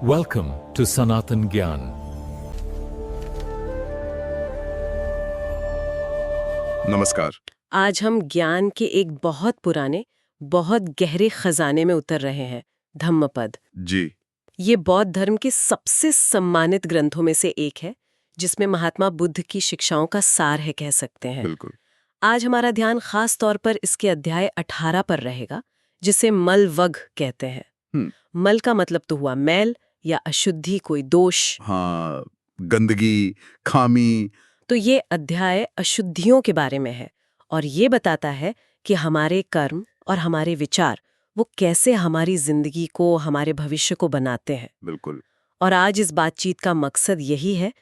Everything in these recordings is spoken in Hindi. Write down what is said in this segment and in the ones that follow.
Welcome to Sanatan Gyan. नमस्कार। आज हम ज्ञान के एक बहुत पुराने, बहुत गहरे खजाने में उतर रहे हैं, धम्मपद। जी। ये बौद्ध धर्म के सबसे सम्मानित ग्रंथों में से एक है, जिसमें महात्मा बुद्ध की शिक्षाओं का सार है कह सकते हैं। बिल्कुल। आज हमारा ध्यान खास तौर पर इसके अध्याय 18 पर रहेगा, जिसे मल वग कहते हैं। मल का मतलब तो हुआ मैल या अशुद्धि, कोई दोष। हाँ, गंदगी, खामी। तो ये अध्याय अशुद्धियों के बारे में है और ये बताता है कि हमारे कर्म और हमारे विचार वो कैसे हमारी जिंदगी को, हमारे भविष्य को बनाते हैं। बिल्कुल। और आज इस बातचीत का मकसद यही है,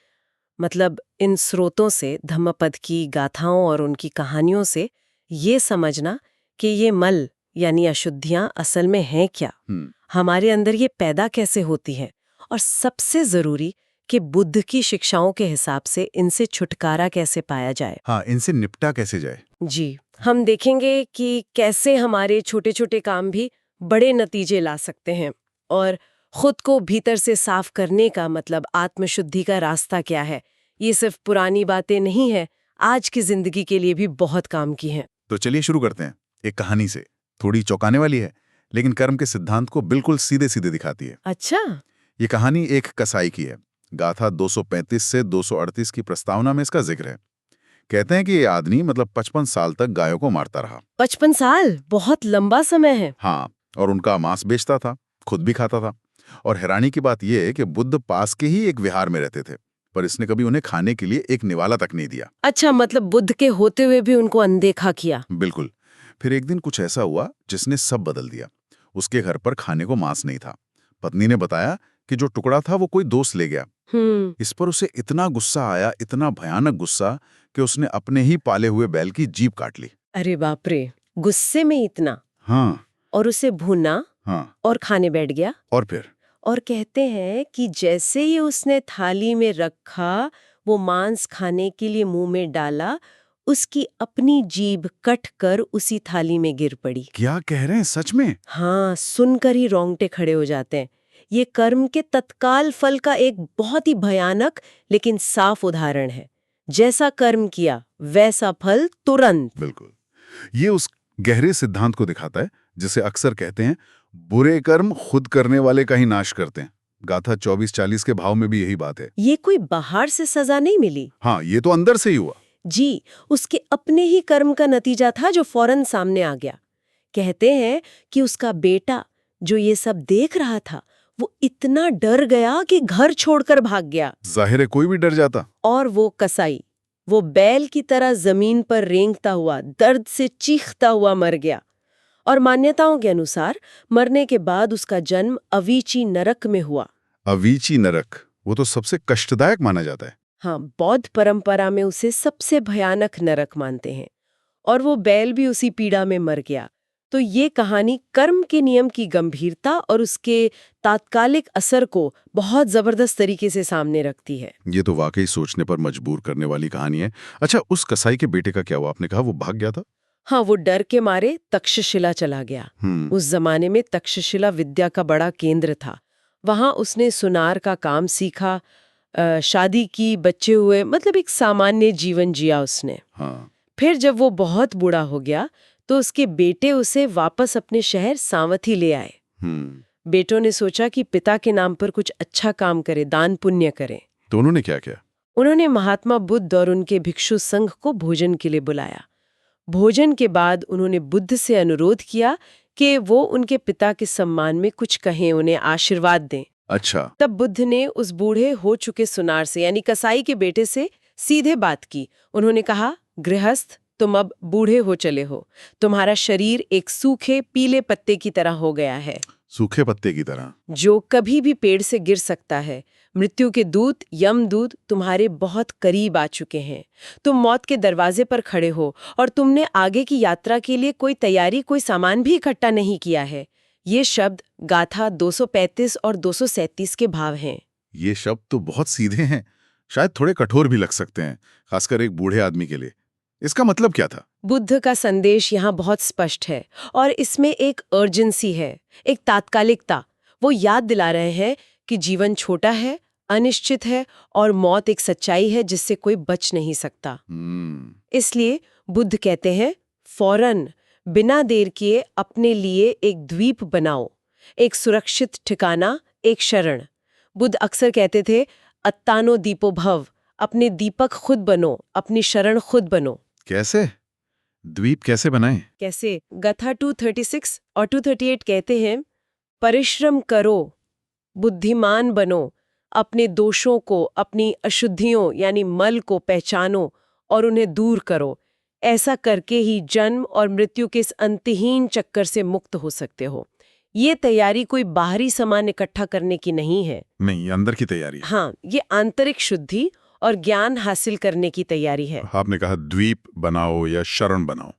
मतलब इन स्रोतों से, धम्मपद की गाथाओं और उनकी कहानियों से ये समझना कि ये मल यानी अशुद्धियां असल में हैं क्या, हमारे अंदर ये पैदा कैसे होती हैं, और सबसे जरूरी कि बुद्ध की शिक्षाओं के हिसाब से इनसे छुटकारा कैसे पाया जाए। हाँ, इनसे निपटा कैसे जाए। जी, हम देखेंगे कि कैसे हमारे छोटे छोटे काम भी बड़े नतीजे ला सकते हैं, और खुद को भीतर से साफ करने का, मतलब आत्मशुद्धि का रास्ता क्या है। ये सिर्फ पुरानी बातें नहीं है, आज की जिंदगी के लिए भी बहुत काम की हैं। तो चलिए शुरू करते हैं एक कहानी से। थोड़ी चौंकाने वाली है, लेकिन कर्म के सिद्धांत को बिल्कुल सीधे सीधे दिखाती है। अच्छा। ये कहानी एक कसाई की है। गाथा 235 से 238 की प्रस्तावना में इसका जिक्र है। कहते हैं कि ये आदमी मतलब 55 साल तक गायों को मारता रहा। 55 साल बहुत लंबा समय है। हाँ, और उनका मांस बेचता था, खुद भी खाता था। और हैरानी की बात यह है कि बुद्ध पास के ही एक विहार में रहते थे, पर इसने कभी उन्हें खाने के लिए एक निवाला तक नहीं दिया। अच्छा, मतलब बुद्ध के होते हुए भी उनको अनदेखा किया। बिल्कुल। फिर एक दिन कुछ ऐसा हुआ जिसने सब बदल दिया। उसके घर पर खाने को मांस नहीं था। पत्नी ने बताया कि जो टुकड़ा था वो कोई दोस्त ले गया। इस पर उसे इतना गुस्सा आया, इतना भयानक गुस्सा, कि उसने अपने ही पाले हुए बैल की जीभ काट ली। अरे बाप रे, गुस्से में इतना। हाँ। और उसे भूना। हाँ। और खाने बैठ गया। और कहते हैं कि जैसे ही उसने थाली में रखा, वो मांस खाने के लिए मुंह में डाला, उसकी अपनी जीभ कट कर उसी थाली में गिर पड़ी। क्या कह रहे हैं, सच में? हाँ, सुनकर ही रोंगटे खड़े हो जाते हैं। ये कर्म के तत्काल फल का एक बहुत ही भयानक लेकिन साफ उदाहरण है। जैसा कर्म किया वैसा फल तुरंत। बिल्कुल। ये उस गहरे सिद्धांत को दिखाता है जिसे अक्सर कहते हैं बुरे कर्म खुद करने वाले का ही नाश करते हैं। गाथा 24-40 के भाव में भी यही बात है। ये कोई बाहर से सजा नहीं मिली। हाँ, ये तो अंदर से ही हुआ। जी, उसके अपने ही कर्म का नतीजा था जो फौरन सामने आ गया। कहते हैं कि उसका बेटा जो ये सब देख रहा था, वो इतना डर गया कि घर छोड़कर भाग गया। जाहिर है, कोई भी डर जाता। और वो कसाई, वो बैल की तरह जमीन पर रेंगता हुआ, दर्द से चीखता हुआ मर गया। और मान्यताओं के अनुसार मरने के बाद उसका जन्म अवीची नरक में हुआ। अवीची नरक, वो तो सबसे कष्टदायक माना जाता है। हाँ, बौद्ध परंपरा में उसे सबसे भयानक नरक मानते हैं। और वो बैल भी उसी पीड़ा में मर गया। तो ये कहानी कर्म के नियम की गंभीरता और उसके तात्कालिक असर को बहुत जबरदस्त तरीके से सामने रखती है। ये तो वाकई सोचने पर मजबूर करने वाली कहानी है। अच्छा, उस कसाई के बेटे का क्या हुआ? आपने कहा वो भाग गया था। हाँ, वो डर के मारे तक्षशिला चला गया। उस जमाने में तक्षशिला विद्या का बड़ा केंद्र था। वहां उसने सुनार का काम सीखा, शादी की, बच्चे हुए, मतलब एक सामान्य जीवन जिया उसने। हाँ। फिर जब वो बहुत बूढ़ा हो गया तो उसके बेटे उसे वापस अपने शहर सावथी ले आए। बेटों ने सोचा कि पिता के नाम पर कुछ अच्छा काम करे, दान पुण्य करे। तो उन्होंने क्या किया? उन्होंने महात्मा बुद्ध और उनके भिक्षु संघ को भोजन के लिए बुलाया। भोजन के बाद उन्होंने बुद्ध से अनुरोध किया कि वो उनके पिता के सम्मान में कुछ कहें, उन्हें आशीर्वाद दें। अच्छा। तब बुद्ध ने उस बूढ़े हो चुके सुनार से, यानी कसाई के बेटे से सीधे बात की। उन्होंने कहा, गृहस्थ, तुम अब बूढ़े हो चले हो। तुम्हारा शरीर एक सूखे पीले पत्ते की तरह हो गया है। सूखे पत्ते की तरह? जो कभी भी पेड़ से गिर सकता है। मृत्यु के दूत, यमदूत तुम्हारे बहुत करीब आ चुके हैं। तुम मौत के दरवाजे पर खड़े हो और तुमने आगे की यात्रा के लिए कोई तैयारी, कोई सामान भी इकट्ठा नहीं किया है। ये शब्द गाथा 235 और 237 के भाव हैं। ये शब्द तो बहुत सीधे हैं, शायद थोड़े कठोर भी लग सकते हैं, खासकर एक बूढ़े आदमी के लिए। इसका मतलब क्या था? बुद्ध का संदेश यहाँ बहुत स्पष्ट है और इसमें एक अर्जेंसी है, एक तात्कालिकता। वो याद दिला रहे हैं कि जीवन छोटा है, अनिश्चित है और मौत एक सच्चाई है जिससे कोई बच नहीं सकता। इसलिए बुद्ध कहते हैं, फौरन बिना देर किए अपने लिए एक द्वीप बनाओ, एक सुरक्षित ठिकाना, एक शरण। बुद्ध अक्सर कहते थे, अत्तानो दीपो भव, अपने दीपक खुद बनो, अपनी शरण खुद बनो। कैसे? द्वीप कैसे बनाएं? कैसे? गाथा 236 और 238 कहते हैं, परिश्रम करो, बुद्धिमान बनो, अपने दोषों को, अपनी अशुद्धियों यानी मल को पहचानो और उन्हें दूर करो। ऐसा करके ही जन्म और मृत्यु के इस अंतहीन चक्कर से मुक्त हो सकते हो। ये तैयारी कोई बाहरी सामान इकट्ठा करने की नहीं है। नहीं, अंदर की तैयारी है। हाँ, ये आंतरिक शुद्धि और ज्ञान हासिल करने की तैयारी है। आपने कहा द्वीप बनाओ या शरण बनाओ,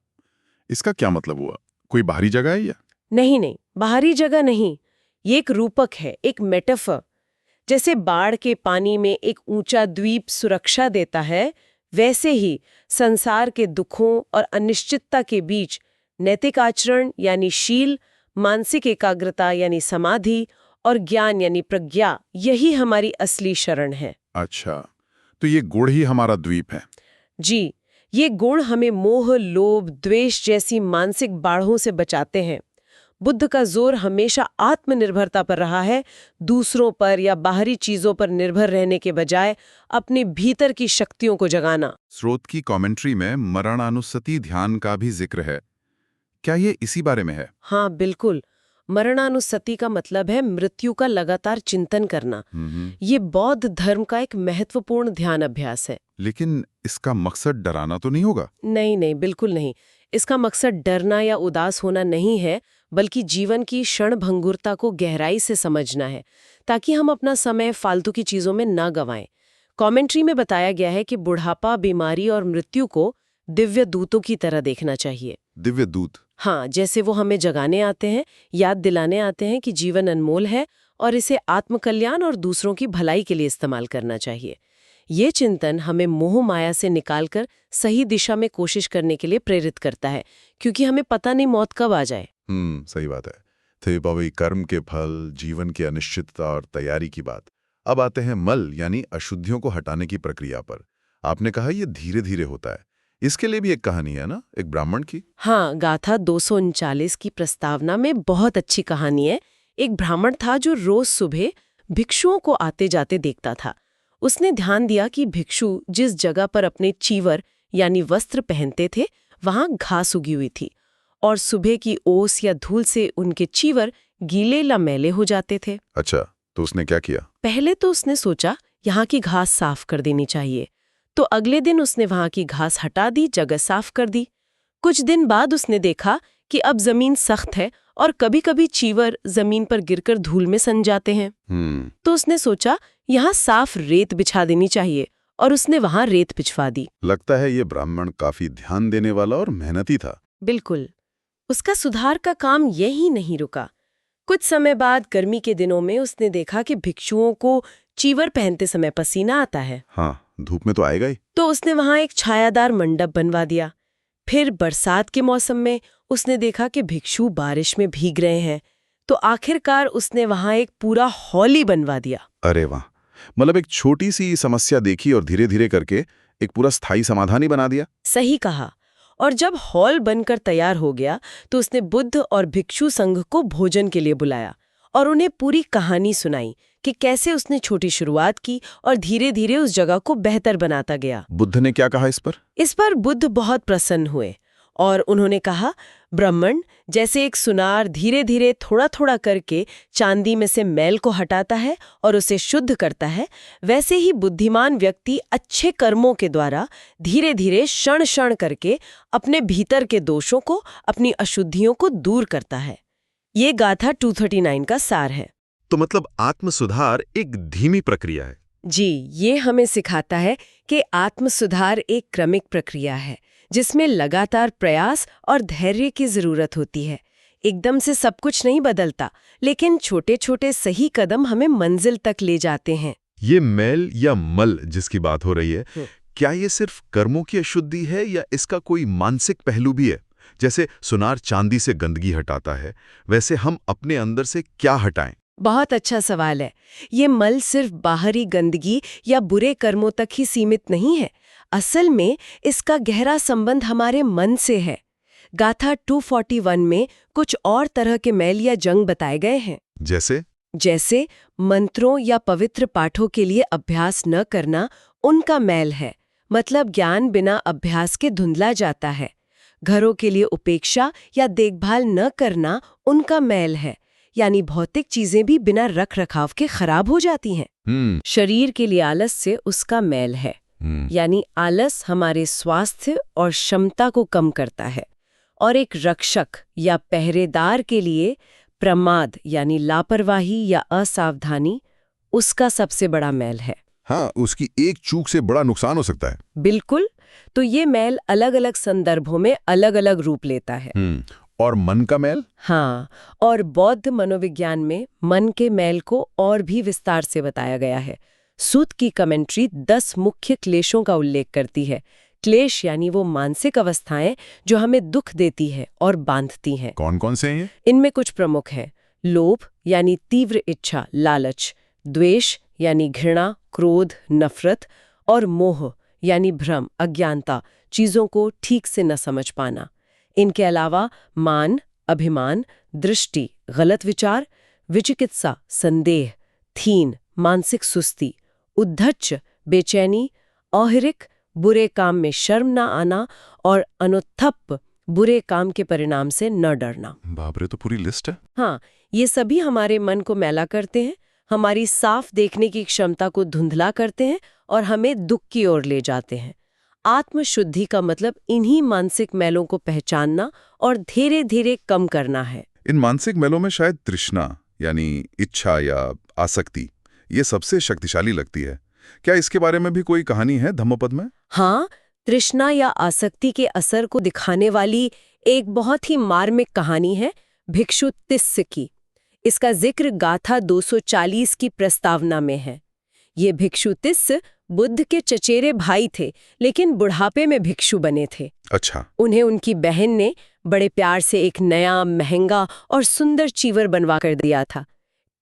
इसका क्या मतलब हुआ? कोई बाहरी जगह है या? नहीं, बाहरी जगह नहीं, ये एक रूपक है, एक मेटाफर। जैसे बाढ़ के पानी में एक ऊंचा द्वीप सुरक्षा देता है, वैसे ही संसार के दुखों और अनिश्चितता के बीच नैतिक आचरण यानी शील, मानसिक एकाग्रता यानी समाधि और ज्ञान यानी प्रज्ञा, यही हमारी असली शरण है। अच्छा, तो ये गुण ही हमारा द्वीप है। जी, ये गुण हमें मोह, लोभ, द्वेष जैसी मानसिक बाढ़ों से बचाते हैं। बुद्ध का जोर हमेशा आत्मनिर्भरता पर रहा है, दूसरों पर या बाहरी चीजों पर निर्भर रहने के बजाय अपने भीतर की शक्तियों को जगाना। स्रोत की कमेंट्री में मरणानुस्सति ध्यान का भी जिक्र है, क्या ये इसी बारे में है? हाँ, बिल्कुल। मरणानुस्सति का मतलब है मृत्यु का लगातार चिंतन करना। ये बौद्ध धर्म का एक महत्वपूर्ण ध्यान अभ्यास है। लेकिन इसका मकसद डराना तो नहीं होगा? नहीं, बिल्कुल नहीं। इसका मकसद डरना या उदास होना नहीं है, बल्कि जीवन की क्षणभंगुरता को गहराई से समझना है, ताकि हम अपना समय फालतू की चीजों में न गंवाएं। कमेंट्री में बताया गया है कि बुढ़ापा, बीमारी और मृत्यु को दिव्य दूतों की तरह देखना चाहिए। दिव्य दूत? हाँ, जैसे वो हमें जगाने आते हैं, याद दिलाने आते हैं कि जीवन अनमोल है और इसे आत्मकल्याण और दूसरों की भलाई के लिए इस्तेमाल करना चाहिए। ये चिंतन हमें मोह माया से निकालकर सही दिशा में कोशिश करने के लिए प्रेरित करता है, क्योंकि हमें पता नहीं मौत कब आ जाए। सही बात है। थे बाबी कर्म के फल, जीवन की अनिश्चितता और तैयारी की बात। अब आते हैं मल यानी अशुद्धियों को हटाने की प्रक्रिया पर। आपने कहा ये धीरे धीरे होता है, इसके लिए भी एक कहानी है ना, एक ब्राह्मण की? हाँ, गाथा 239 की प्रस्तावना में बहुत अच्छी कहानी है। एक ब्राह्मण था जो रोज सुबह भिक्षुओं को आते जाते देखता था। उसने ध्यान दिया कि भिक्षु जिस जगह पर अपने चीवर यानी वस्त्र पहनते थे, वहां घास उगी हुई थी और सुबह की ओस या धूल से उनके चीवर गीले या मैले हो जाते थे। अच्छा, तो उसने क्या किया? पहले तो उसने सोचा यहाँ की घास साफ कर देनी चाहिए, तो अगले दिन उसने वहां की घास हटा दी, जगह साफ कर दी। कुछ दिन बाद उसने देखा कि अब जमीन सख्त है और कभी-कभी चीवर जमीन पर गिरकर धूल में सन जाते हैं। तो उसने सोचा यहाँ साफ रेत बिछा देनी चाहिए और उसने वहां रेत बिछवा दी। लगता है ये ब्राह्मण काफी ध्यान देने वाला और मेहनती था। बिल्कुल। उसका सुधार का काम यही नहीं रुका। कुछ समय बाद गर्मी के दिनों में उसने देखा कि भिक्षुओं को चीवर पहनते समय पसीना आता है। हाँ, धूप में तो आएगा ही। तो उसने वहां एक छायादार मंडप बनवा दिया। फिर बरसात के मौसम में उसने देखा कि भिक्षु बारिश में भीग रहे हैं, तो आखिरकार उसने वहां एक पूरा हॉल ही बनवा दिया। अरे वाह, मतलब एक छोटी सी समस्या देखी और धीरे धीरे करके एक पूरा स्थायी समाधान ही बना दिया। सही कहा। और जब हॉल बनकर तैयार हो गया तो उसने बुद्ध और भिक्षु संघ को भोजन के लिए बुलाया और उन्हें पूरी कहानी सुनाई कि कैसे उसने छोटी शुरुआत की और धीरे धीरे उस जगह को बेहतर बनाता गया। बुद्ध ने क्या कहा इस पर? इस पर बुद्ध बहुत प्रसन्न हुए और उन्होंने कहा, ब्राह्मण, जैसे एक सुनार धीरे धीरे थोड़ा थोड़ा करके चांदी में से मैल को हटाता है और उसे शुद्ध करता है, वैसे ही बुद्धिमान व्यक्ति अच्छे कर्मों के द्वारा धीरे धीरे क्षण क्षण करके अपने भीतर के दोषों को, अपनी अशुद्धियों को दूर करता है। ये गाथा 239 का सार है। तो मतलब आत्म सुधार एक धीमी प्रक्रिया है। जी, ये हमें सिखाता है कि आत्म सुधार एक क्रमिक प्रक्रिया है जिसमें लगातार प्रयास और धैर्य की जरूरत होती है। एकदम से सब कुछ नहीं बदलता, लेकिन छोटे छोटे सही कदम हमें मंजिल तक ले जाते हैं। ये मैल या मल जिसकी बात हो रही है, क्या ये सिर्फ कर्मों की अशुद्धि है या इसका कोई मानसिक पहलू भी है? जैसे सुनार चांदी से गंदगी हटाता है, वैसे हम अपने अंदर से क्या हटाएं? बहुत अच्छा सवाल है। ये मल सिर्फ बाहरी गंदगी या बुरे कर्मों तक ही सीमित नहीं है। असल में इसका गहरा संबंध हमारे मन से है। गाथा 241 में कुछ और तरह के मैल या जंग बताए गए हैं। जैसे मंत्रों या पवित्र पाठों के लिए अभ्यास न करना उनका मैल है, मतलब ज्ञान बिना अभ्यास के धुंधला जाता है। घरों के लिए उपेक्षा या देखभाल न करना उनका मैल है, यानी भौतिक चीजें भी बिना रख रखाव के खराब हो जाती हैं। शरीर के लिए आलस से उसका मैल है, यानी आलस हमारे स्वास्थ्य और क्षमता को कम करता है। और एक रक्षक या पहरेदार के लिए प्रमाद यानी लापरवाही या असावधानी उसका सबसे बड़ा मैल है। हाँ, उसकी एक चूक से बड़ा नुकसान हो सकता है। बिल्कुल। तो ये मैल अलग अलग संदर्भों में अलग अलग रूप लेता है। और मन का मैल? हाँ, और बौद्ध मनोविज्ञान में मन के मैल को और भी विस्तार से बताया गया है। सूत की कमेंट्री 10 मुख्य क्लेशों का उल्लेख करती है। क्लेश यानी वो मानसिक अवस्थाएं जो हमें दुख देती है और बांधती हैं। कौन कौन से हैं ये? इनमें कुछ प्रमुख हैं। लोभ यानी तीव्र इच्छा, लालच। द्वेष यानी घृणा, क्रोध, नफरत। और मोह यानी भ्रम, अज्ञानता, चीजों को ठीक से न समझ पाना। इनके अलावा मान, अभिमान, दृष्टि, गलत विचार, विचिकित्सा, संदेह, थीन, मानसिक सुस्ती, उद्धच्च, बेचैनी, औहिरिक, बुरे काम में शर्म न आना, और अनुत्थप, बुरे काम के परिणाम से न डरना। बाप रे, तो पूरी लिस्ट है। हाँ, ये सभी हमारे मन को मैला करते हैं, हमारी साफ देखने की क्षमता को धुंधला करते हैं और हमें दुख की ओर ले जाते हैं। आत्मशुद्धि का मतलब इन्हीं मानसिक मैलों को पहचानना और धीरे धीरे कम करना है। इन मानसिक मैलों में शायद तृष्णा यानी इच्छा या आसक्ति ये सबसे शक्तिशाली लगती है। क्या इसके बारे में भी कोई कहानी है धम्मपद में? हाँ, तृष्णा या आसक्ति के असर को दिखाने वाली एक बहुत ही मार्मिक कहानी है भिक्षु तिस्स की। इसका जिक्र गाथा 240 की प्रस्तावना में है। ये भिक्षु तिस्स बुद्ध के चचेरे भाई थे, लेकिन बुढ़ापे में भिक्षु बने थे। अच्छा। उन्हें उनकी बहन ने बड़े प्यार से एक नया, महंगा और सुंदर चीवर बनवा कर दिया था।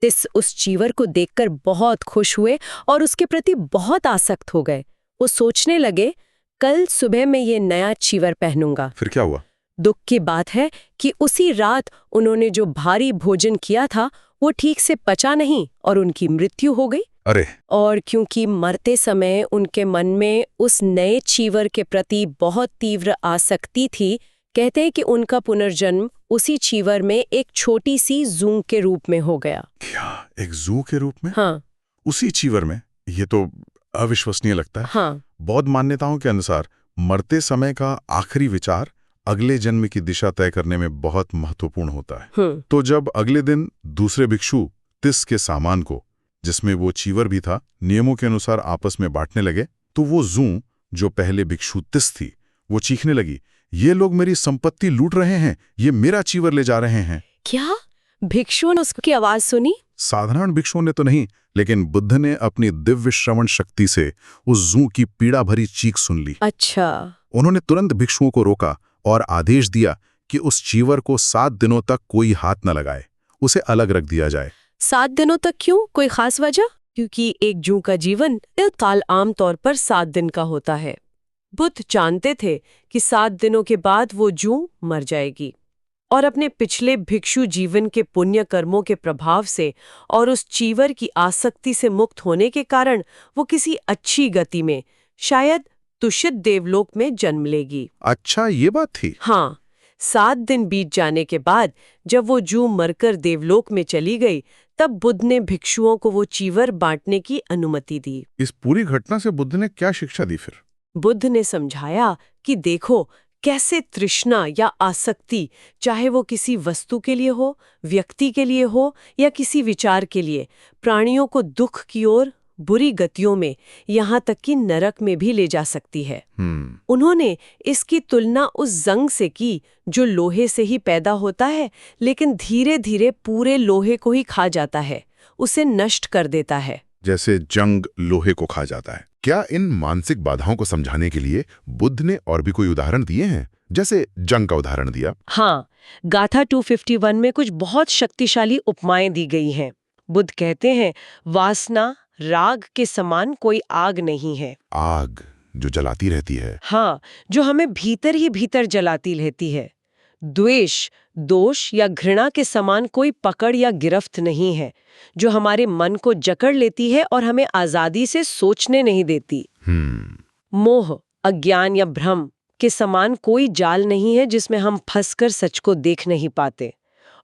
तिस्स उस चीवर को देखकर बहुत खुश हुए और उसके प्रति बहुत आसक्त हो गए। वो सोचने लगे, कल सुबह मैं ये नया चीवर पहनूंगा। फिर क्या हुआ? दुख की बात है कि उसी रात उन्होंने जो भारी भोजन किया था वो ठीक से पचा नहीं और उनकी मृत्यु हो गई। अरे! और क्योंकि मरते समय उनके मन में उस नए चीवर के प्रति बहुत तीव्र आसक्ति थी, कहते हैं कि उनका पुनर्जन्म उसी चीवर में एक छोटी सी जूं के रूप में हो गया। क्या, एक जू के रूप में? हाँ। उसी चीवर में? ये तो अविश्वसनीय लगता है। हाँ। बौद्ध मान्यताओं के अनुसार मरते समय का आखिरी विचार अगले जन्म की दिशा तय करने में बहुत महत्वपूर्ण होता है। तो जब अगले दिन दूसरे भिक्षु तिस्स के सामान को, जिसमें वो चीवर भी था, नियमों के अनुसार आपस में बांटने लगे, तो वो जूं जो पहले भिक्षु तिस्स थी, वो चीखने लगी, ये लोग मेरी संपत्ति लूट रहे हैं, ये मेरा चीवर ले जा रहे हैं। क्या भिक्षुओं ने उसकी आवाज सुनी? साधारण भिक्षुओं ने तो नहीं, लेकिन बुद्ध ने अपनी दिव्य श्रवण शक्ति से उस जूं की पीड़ा भरी चीख सुन ली। अच्छा। उन्होंने तुरंत भिक्षुओं को रोका और आदेश दिया कि उस चीवर को 7 दिनों तक कोई हाथ न लगाए, उसे अलग रख दिया जाए। 7 दिनों तक क्यों? कोई खास वजह? क्योंकि एक जूं का जीवन काल आमतौर पर 7 दिन का होता है। बुद्ध जानते थे कि 7 दिनों के बाद वो जूं मर जाएगी, और अपने पिछले भिक्षु जीवन के पुण्य कर्मों के प्रभाव से और उस चीवर की आसक्ति से मुक्त होने के कारण वो किसी अच्छी गति में, शायद तुषित देवलोक में जन्म लेगी। अच्छा, ये बात थी। हाँ। 7 दिन बीत जाने के बाद जब वो जूं मरकर देवलोक में चली गई, तब बुद्ध ने भिक्षुओं को वो चीवर बांटने की अनुमति दी। इस पूरी घटना से बुद्ध ने क्या शिक्षा दी फिर? बुद्ध ने समझाया कि देखो कैसे तृष्णा या आसक्ति, चाहे वो किसी वस्तु के लिए हो, व्यक्ति के लिए हो या किसी विचार के लिए, प्राणियों को दुख की ओर, बुरी गतियों में, यहाँ तक कि नरक में भी ले जा सकती है। उन्होंने इसकी तुलना उस जंग से की जो लोहे से ही पैदा होता है, लेकिन धीरे धीरे पूरे लोहे को ही खा जाता है, उसे नष्ट कर देता है। जैसे जंग लोहे को खा जाता है। क्या इन मानसिक बाधाओं को समझाने के लिए बुद्ध ने और भी कोई उदाहरण दिए हैं, जैसे जंग का उदाहरण दिया? हाँ, गाथा 251 में कुछ बहुत शक्तिशाली उपमाएं दी गई हैं। बुद्ध कहते हैं वासना राग के समान कोई आग नहीं है। आग जो जलाती रहती है। हाँ, जो हमें भीतर ही भीतर जलाती रहती है। द्वेष, दोष या घृणा के समान कोई पकड़ या गिरफ्त नहीं है, जो हमारे मन को जकड़ लेती है और हमें आजादी से सोचने नहीं देती। मोह, अज्ञान या भ्रम के समान कोई जाल नहीं है जिसमें हम फंसकर सच को देख नहीं पाते।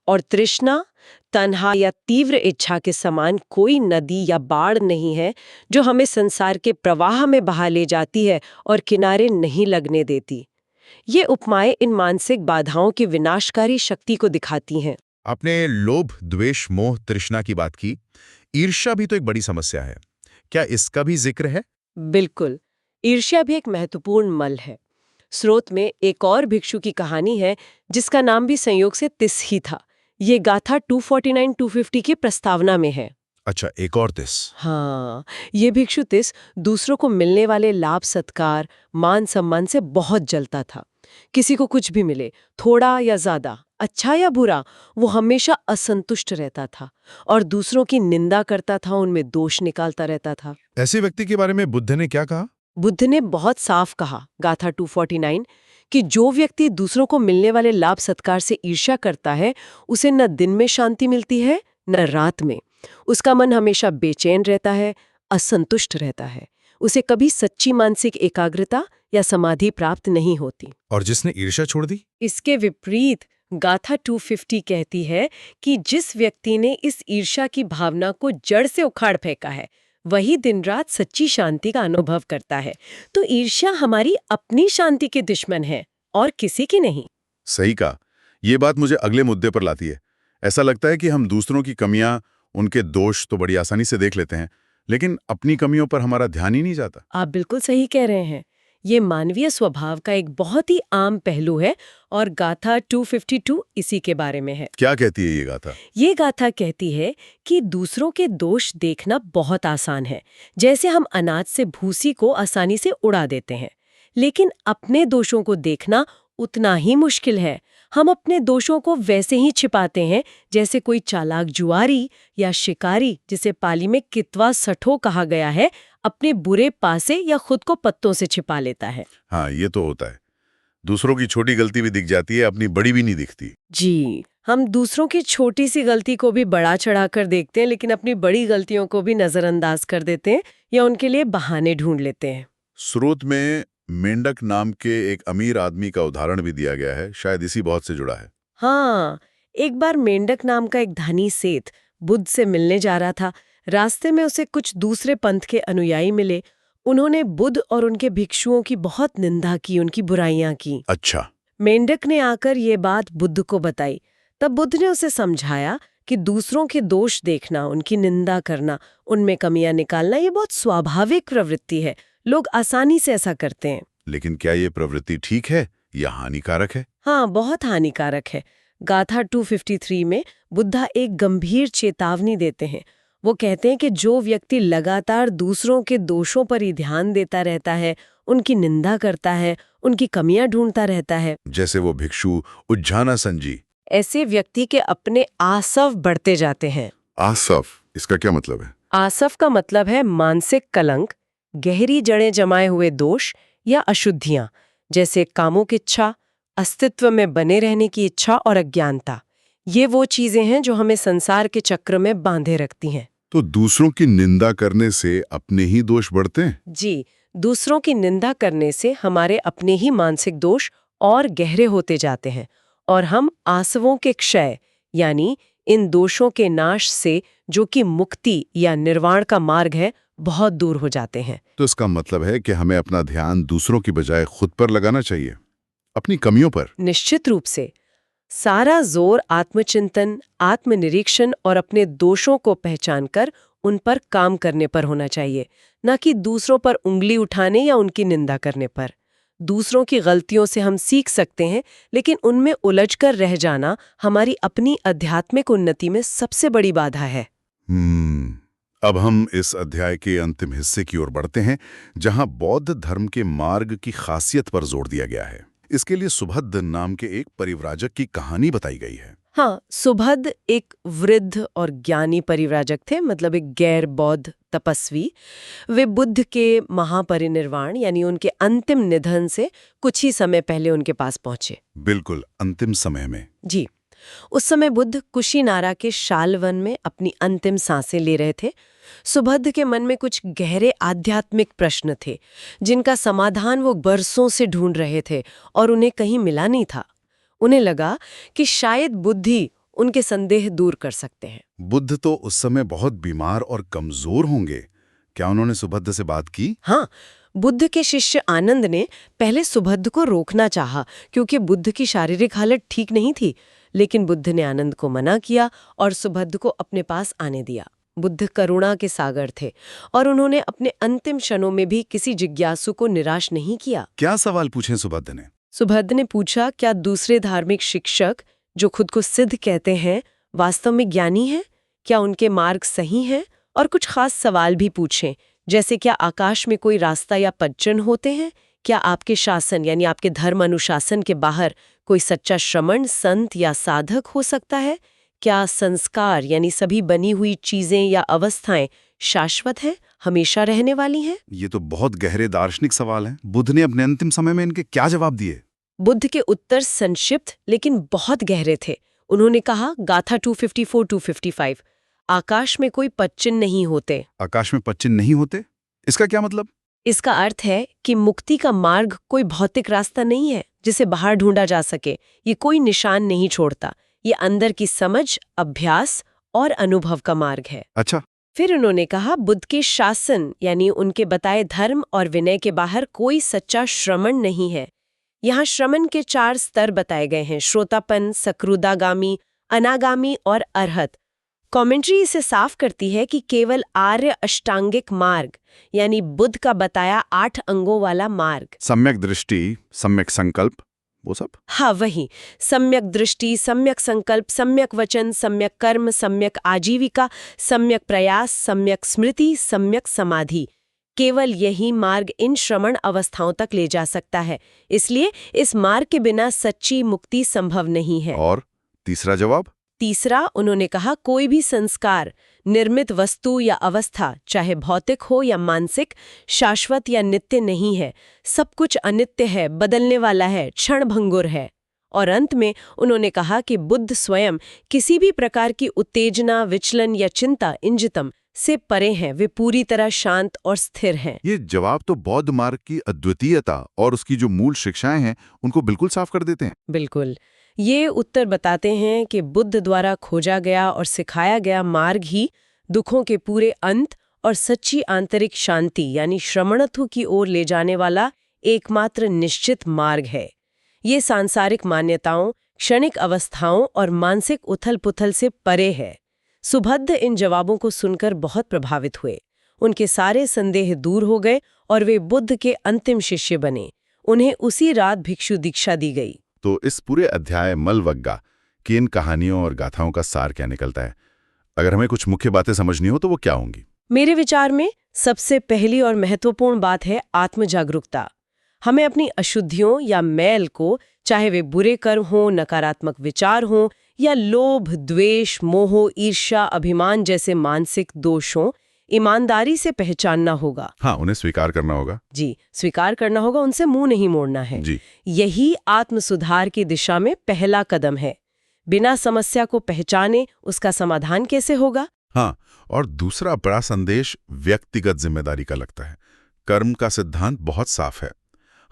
और तृष्णा, तन्हा या तीव्र इच्छा के समान कोई नदी या बाढ़ नहीं है जो हमें संसार के प्रवाह में बहा ले जाती है और किनारे नहीं लगने देती। ये उपमाएं इन मानसिक बाधाओं की विनाशकारी शक्ति को दिखाती हैं। आपने लोभ, द्वेष, मोह, तृष्णा की बात की। ईर्ष्या भी तो एक बड़ी समस्या है, क्या इसका भी जिक्र है? बिल्कुल, ईर्ष्या भी एक महत्वपूर्ण मल है। स्रोत में एक और भिक्षु की कहानी है जिसका नाम भी संयोग से तिस ही था। ये गाथा 249-250 की प्रस्तावना में है। अच्छा, एक और तिस। हाँ, ये भिक्षु तिस दूसरों को मिलने वाले लाभ सत्कार, मान सम्मान से बहुत जलता था। किसी को कुछ भी मिले, थोड़ा या ज्यादा, अच्छा या बुरा, वो हमेशा असंतुष्ट रहता था और दूसरों की निंदा करता था, उनमें दोष निकालता रहता था। ऐसे व्यक्ति के बारे में बुद्ध ने क्या कहा? बुद्ध ने बहुत साफ कहा, गाथा 249, कि जो व्यक्ति दूसरों को मिलने वाले लाभ सत्कार से ईर्ष्या करता है, उसे न दिन में शांति मिलती है न रात में। उसका मन हमेशा बेचैन रहता है, असंतुष्ट रहता है। उसे कभी सच्ची मानसिक एकाग्रता या समाधि प्राप्त नहीं होती। और जिसने ईर्ष्या छोड़ दी? इसके विपरीत गाथा 250 कहती है कि जिस व्यक्ति ने इस ईर्ष्या की भावना को जड़ से उखाड़ फेंका है, वही दिन रात सच्ची शांति का अनुभव करता है। तो ईर्ष्या हमारी अपनी शांति के दुश्मन है और किसी की नहीं। सही कहा। ये बात मुझे अगले मुद्दे पर लाती है। ऐसा लगता है कि हम दूसरों की कमियां, उनके दोष तो बड़ी आसानी से देख लेते हैं, लेकिन अपनी कमियों पर हमारा ध्यान ही नहीं जाता। आप बिल्कुल सही कह रहे हैं। ये मानवीय स्वभाव का एक बहुत ही आम पहलू है और गाथा 252 इसी के बारे में है। क्या कहती है ये गाथा? ये गाथा कहती है कि दूसरों के दोष देखना बहुत आसान है, जैसे हम अनाज से भूसी को आसानी से उड़ा देते हैं। लेकिन अपने दोषों को देखना उतना ही मुश्किल है। हम अपने दोषों को वैसे ही छिपाते हैं जैसे कोई चालाक जुआरी या शिकारी, जिसे पाली में कितवा सठो कहा गया है, अपने बुरे पासे या खुद को पत्तों से छिपा लेता है। हाँ, ये तो होता है। दूसरों की छोटी गलती भी दिख जाती है, अपनी बड़ी भी नहीं दिखती। जी, हम दूसरों की छोटी सी गलती को भी बड़ा चढ़ाकर देखते हैं, लेकिन अपनी बड़ी गलतियों को भी नजरअंदाज कर देते हैं या उनके लिए बहाने ढूंढ लेते हैं। स्रोत में मेंढक नाम के एक अमीर आदमी का उदाहरण भी दिया गया है, शायद इसी बहुत से जुड़ा है। हाँ, एक बार मेंढक नाम का एक धनी सेठ बुद्ध से मिलने जा रहा था। रास्ते में उसे कुछ दूसरे पंथ के अनुयायी मिले। उन्होंने बुद्ध और उनके भिक्षुओं की बहुत निंदा की, उनकी बुराइयां की। अच्छा। मेंढक ने आकर ये बात बुद्ध को बताई। तब बुद्ध ने उसे समझाया कि दूसरों के दोष देखना, उनकी निंदा करना, उनमें कमियां निकालना, ये बहुत स्वाभाविक प्रवृत्ति है। लोग आसानी से ऐसा करते हैं। लेकिन क्या ये प्रवृत्ति ठीक है या हानिकारक है? हाँ, बहुत हानिकारक है। गाथा 253 में बुद्धा एक गंभीर चेतावनी देते हैं। वो कहते हैं कि जो व्यक्ति लगातार दूसरों के दोषों पर ही ध्यान देता रहता है, उनकी निंदा करता है, उनकी कमियां ढूंढता रहता है, जैसे वो भिक्षु उज्जानासन जी, ऐसे व्यक्ति के अपने आसव बढ़ते जाते हैं। आसफ, इसका क्या मतलब है? आसव का मतलब है मानसिक कलंक, गहरी जड़ें जमाए हुए दोष या अशुद्धियां, जैसे कामुक इच्छा, अस्तित्व में बने रहने की इच्छा और अज्ञानता। ये वो चीजें हैं जो हमें संसार के चक्र में बांधे रखती हैं। तो दूसरों की निंदा करने से अपने ही दोष बढ़ते हैं? जी, दूसरों की निंदा करने से हमारे अपने ही मानसिक दोष और गहरे होते जाते हैं और हम आसवों के क्षय यानी इन दोषों के नाश से, जो कि मुक्ति या निर्वाण का मार्ग है, बहुत दूर हो जाते हैं। तो इसका मतलब है कि हमें अपना ध्यान दूसरों की बजाय खुद पर लगाना चाहिए, अपनी कमियों पर। निश्चित रूप से सारा जोर आत्मचिंतन, आत्मनिरीक्षण और अपने दोषों को पहचानकर उन पर काम करने पर होना चाहिए, न कि दूसरों पर उंगली उठाने या उनकी निंदा करने पर। दूसरों की गलतियों से हम सीख सकते हैं, लेकिन उनमें उलझकर रह जाना हमारी अपनी आध्यात्मिक उन्नति में सबसे बड़ी बाधा है। अब हम इस अध्याय के अंतिम हिस्से की ओर बढ़ते हैं, जहां बौद्ध धर्म के मार्ग की खासियत पर जोर दिया गया है। इसके लिए सुभद्द नाम के एक परिव्राजक की कहानी बताई गई है। हाँ, सुभद्र एक वृद्ध और ज्ञानी परिव्राजक थे, मतलब एक गैर बौद्ध तपस्वी। वे बुद्ध के महापरिनिर्वाण यानी उनके अंतिम निधन से कुछ ही समय पहले उनके पास पहुंचे। बिल्कुल अंतिम समय में। जी, उस समय बुद्ध कुशीनारा के शालवन में अपनी अंतिम सांसें ले रहे थे। सुभद्र के मन में कुछ गहरे आध्यात्मिक प्रश्न थे, जिनका समाधान वो बरसों से ढूंढ रहे थे और उन्हें कहीं मिला नहीं था। उन्हें लगा कि शायद बुद्ध ही उनके संदेह दूर कर सकते हैं। बुद्ध तो उस समय बहुत बीमार और कमजोर होंगे। क्या उन्होंने सुभद्र से बात की? हाँ, बुद्ध के शिष्य आनंद ने पहले सुभद्र को रोकना चाहा, क्योंकि बुद्ध की शारीरिक हालत ठीक नहीं थी। लेकिन बुद्ध ने आनंद को मना किया और सुभद्र को अपने पास आने दिया। बुद्ध करुणा के सागर थे और उन्होंने अपने अंतिम क्षणों में भी किसी जिज्ञासु को निराश नहीं किया। क्या सवाल पूछे सुभद्र ने? सुभद्र ने पूछा, क्या दूसरे धार्मिक शिक्षक जो खुद को सिद्ध कहते हैं वास्तव में ज्ञानी हैं? क्या उनके मार्ग सही हैं? और कुछ खास सवाल भी पूछें, जैसे क्या आकाश में कोई रास्ता या पदचिह्न होते हैं? क्या आपके शासन यानी आपके धर्म अनुशासन के बाहर कोई सच्चा श्रमण, संत या साधक हो सकता है? क्या संस्कार यानी सभी बनी हुई चीजें या अवस्थाएं शाश्वत हैं, हमेशा रहने वाली हैं? ये तो बहुत गहरे दार्शनिक सवाल हैं। बुद्ध ने अपने अंतिम समय में इनके क्या जवाब दिए? बुद्ध के उत्तर संक्षिप्त लेकिन बहुत गहरे थे। उन्होंने कहा, गाथा 254-255, आकाश में कोई पदचिह्न नहीं होते। आकाश में पदचिह्न नहीं होते? इसका क्या मतलब? इसका अर्थ है कि मुक्ति का मार्ग कोई भौतिक रास्ता नहीं है जिसे बाहर ढूंढा जा सके। ये कोई निशान नहीं छोड़ता। ये अंदर की समझ, अभ्यास और अनुभव का मार्ग है। अच्छा। फिर उन्होंने कहा, बुद्ध के शासन यानी उनके बताए धर्म और विनय के बाहर कोई सच्चा श्रमण नहीं है। यहाँ श्रमण के 4 स्तर बताए गए हैं: श्रोतापन, सक्रुदागामी, अनागामी और अरहत। कमेंट्री इसे साफ करती है कि केवल आर्य अष्टांगिक मार्ग यानी बुद्ध का बताया 8 अंगों वाला मार्ग, सम्यक दृष्टि, सम्यक संकल्प, वो सब। हाँ, वही सम्यक दृष्टि, सम्यक संकल्प, सम्यक वचन, सम्यक कर्म, सम्यक आजीविका, सम्यक प्रयास, सम्यक स्मृति, सम्यक समाधि, केवल यही मार्ग इन श्रमण अवस्थाओं तक ले जा सकता है। इसलिए इस मार्ग के बिना सच्ची मुक्ति संभव नहीं है। और तीसरा जवाब? तीसरा, उन्होंने कहा, कोई भी संस्कार, निर्मित वस्तु या अवस्था, चाहे भौतिक हो या मानसिक, शाश्वत या नित्य नहीं है। सब कुछ अनित्य है, बदलने वाला है, क्षणभंगुर है। और अंत में उन्होंने कहा कि बुद्ध स्वयं किसी भी प्रकार की उत्तेजना, विचलन या चिंता, इंजितम से परे हैं। वे पूरी तरह शांत और स्थिर हैं। ये जवाब तो बौद्ध मार्ग की अद्वितीयता और उसकी जो मूल शिक्षाएं हैं उनको बिल्कुल साफ कर देते हैं। बिल्कुल। ये उत्तर बताते हैं कि बुद्ध द्वारा खोजा गया और सिखाया गया मार्ग ही दुखों के पूरे अंत और सच्ची आंतरिक शांति यानी श्रमणत्व की ओर ले जाने वाला एकमात्र निश्चित मार्ग है। ये सांसारिक मान्यताओं, क्षणिक अवस्थाओं और मानसिक उथल-पुथल से परे है। सुभद्र इन जवाबों को सुनकर बहुत प्रभावित हुए। उनके सारे संदेह दूर हो गए और वे बुद्ध के अंतिम शिष्य बने। उन्हें उसी रात भिक्षु दीक्षा दी गई। तो इस पूरे अध्याय मलवग्गा की इन कहानियों और गाथाओं का सार क्या निकलता है? अगर हमें कुछ मुख्य बातें समझनी हो तो वो क्या होंगी? मेरे विचार में सबसे पहली और महत्वपूर्ण बात है आत्म जागरूकता। हमें अपनी अशुद्धियों या मैल को, चाहे वे बुरे कर्म हो, नकारात्मक विचार हो या लोभ, द्वेष, मोह, ईर्ष्या, अभिमान जैसे मानसिक दोषों, ईमानदारी से पहचानना होगा। हाँ, उन्हें स्वीकार करना होगा। जी, स्वीकार करना होगा, उनसे मुंह नहीं मोड़ना है। जी। यही आत्म सुधार की दिशा में पहला कदम है। बिना समस्या को पहचाने उसका समाधान कैसे होगा? हाँ, और दूसरा बड़ा संदेश व्यक्तिगत जिम्मेदारी का लगता है। कर्म का सिद्धांत बहुत साफ है।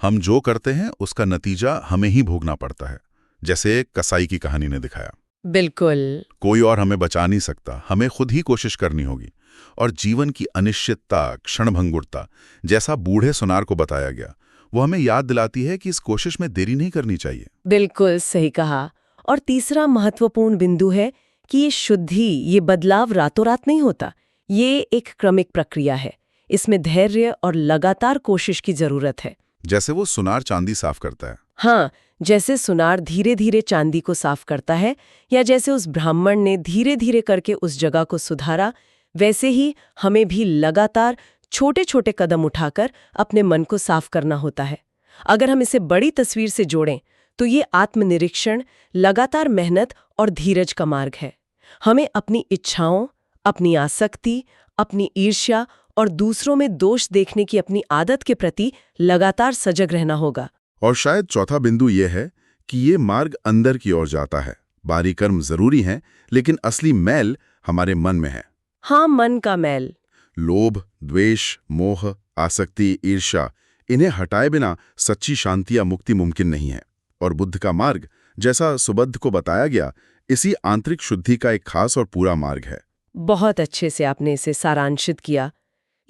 हम जो करते हैं उसका नतीजा हमें ही भोगना पड़ता है, जैसे कसाई की कहानी ने दिखाया। बिल्कुल। कोई और हमें बचा नहीं सकता, हमें खुद ही कोशिश करनी होगी। और जीवन की अनिश्चितता, क्षणभंगुरता, जैसा बूढ़े सुनार को बताया गया, वो हमें याद दिलाती है कि इस कोशिश में देरी नहीं करनी चाहिए। बिल्कुल सही कहा। और तीसरा महत्वपूर्ण बिंदु है कि ये शुद्धि, ये बदलाव रातों रात नहीं होता। ये एक क्रमिक प्रक्रिया है। इसमें धैर्य और लगातार कोशिश की जरूरत है। जैसे वो सुनार चांदी साफ करता है। हाँ, जैसे सुनार धीरे धीरे चांदी को साफ करता है, या जैसे उस ब्राह्मण ने धीरे धीरे करके उस जगह को सुधारा, वैसे ही हमें भी लगातार छोटे छोटे कदम उठाकर अपने मन को साफ करना होता है। अगर हम इसे बड़ी तस्वीर से जोड़ें तो ये आत्मनिरीक्षण, लगातार मेहनत और धीरज का मार्ग है। हमें अपनी इच्छाओं, अपनी आसक्ति, अपनी ईर्ष्या और दूसरों में दोष देखने की अपनी आदत के प्रति लगातार सजग रहना होगा। और शायद चौथा बिंदु यह है कि ये मार्ग अंदर की ओर जाता है। बारी कर्म जरूरी हैं, लेकिन असली मैल हमारे मन में है। हाँ, मन का मैल। लोभ, द्वेष, मोह, आसक्ति, ईर्ष्या, इन्हें हटाए बिना सच्ची शांति या मुक्ति मुमकिन नहीं है। और बुद्ध का मार्ग, जैसा सुबुद्ध को बताया गया, इसी आंतरिक शुद्धि का एक खास और पूरा मार्ग है। बहुत अच्छे से आपने इसे सारांशित किया।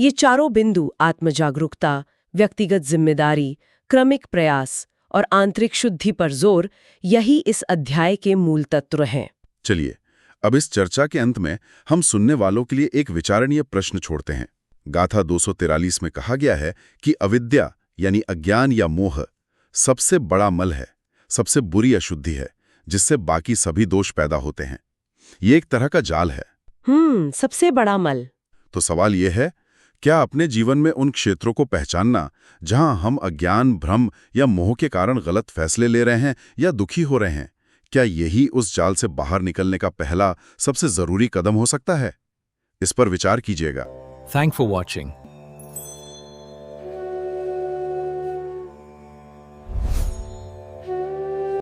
ये चारों बिंदु, आत्मजागरूकता, व्यक्तिगत जिम्मेदारी, क्रमिक प्रयास और आंतरिक शुद्धि पर जोर, यही इस अध्याय के मूल तत्व हैं। चलिए, अब इस चर्चा के अंत में हम सुनने वालों के लिए एक विचारणीय प्रश्न छोड़ते हैं। गाथा 243 में कहा गया है कि अविद्या यानी अज्ञान या मोह सबसे बड़ा मल है, सबसे बुरी अशुद्धि है, जिससे बाकी सभी दोष पैदा होते हैं। ये एक तरह का जाल है। सबसे बड़ा मल। तो सवाल यह है, क्या अपने जीवन में उन क्षेत्रों को पहचानना जहां हम अज्ञान, भ्रम या मोह के कारण गलत फैसले ले रहे हैं या दुखी हो रहे हैं, क्या यही उस जाल से बाहर निकलने का पहला सबसे जरूरी कदम हो सकता है? इस पर विचार कीजिएगा। Thanks for watching.